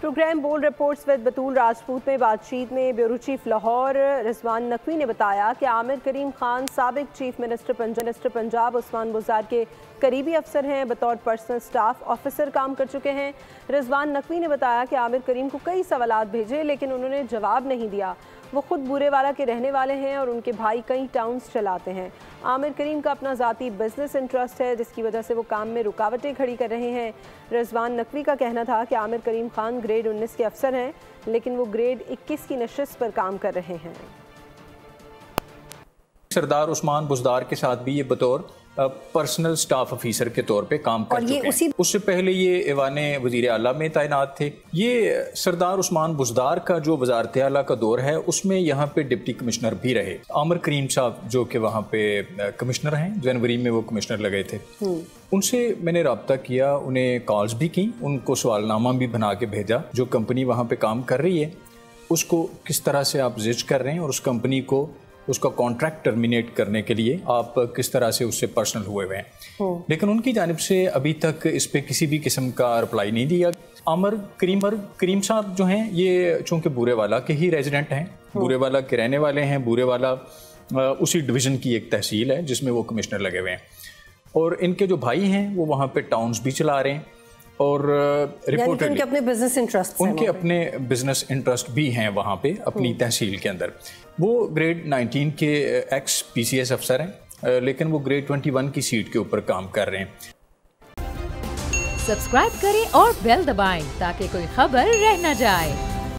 Programme bold reports with बतूल राजपूत में बातचीत में ब्यूरो चीफ लाहौर रिजवान नकवी ने बताया कि आमिर करीम खान साबिक चीफ मिनिस्टर पंजाब उस्मान बुज़दार के करीबी अफसर हैं, बतौर पर्सनल स्टाफ ऑफिसर काम कर चुके हैं। रिजवान नकवी ने बताया कि आमिर करीम को कई सवालात भेजे लेकिन उन्होंने जवाब नहीं दिया। वो खुद बूरेवाला के रहने वाले हैं और उनके भाई कई टाउन्स चलाते हैं। आमिर करीम का अपना ज़ाती बिजनेस इंटरेस्ट है जिसकी वजह से वो काम में रुकावटें खड़ी कर रहे हैं। रिजवान नकवी का कहना था कि आमिर करीम खान ग्रेड 19 के अफसर हैं लेकिन वो ग्रेड 21 की नशिस्त पर काम कर रहे हैं। सरदार उस्मान बुज़दार के साथ भी ये बतौर पर्सनल स्टाफ ऑफिसर के तौर पे काम कर चुके हैं। उससे पहले ये ऐवान वज़ीर आला में तैनात थे। ये सरदार उस्मान बुज़दार का जो वज़ारत आला का दौर है उसमें यहाँ पे डिप्टी कमिश्नर भी रहे। आमिर करीम साहब जो कि वहाँ पे कमिश्नर हैं, जनवरी में वो कमिश्नर लगे थे, उनसे मैंने रब्ता किया, उन्हें कॉल्स भी की, उनको सवालनामा भी बना के भेजा। जो कंपनी वहाँ पे काम कर रही है उसको किस तरह से आप जिज कर रहे हैं और उस कंपनी को उसका कॉन्ट्रैक्ट टर्मिनेट करने के लिए आप किस तरह से उससे पर्सनल हुए हुए हैं। लेकिन उनकी जानिब से अभी तक इस पे किसी भी किस्म का रिप्लाई नहीं दिया। आमिर करीम साहब जो हैं ये चूँकि बूरेवाला के ही रेजिडेंट हैं, बूरेवाला के रहने वाले हैं। बूरेवाला उसी डिवीज़न की एक तहसील है जिसमें वो कमिश्नर लगे हुए हैं और इनके जो भाई हैं वो वहाँ पे टाउन्स भी चला रहे हैं और रिपोर्टेडली उनके अपने बिजनेस इंटरेस्ट भी हैं वहाँ पे अपनी तहसील के अंदर। वो ग्रेड 19 के एक्स PCS अफसर हैं लेकिन वो ग्रेड 21 की सीट के ऊपर काम कर रहे हैं। सब्सक्राइब करें और बेल दबाएं ताकि कोई खबर रह न जाए।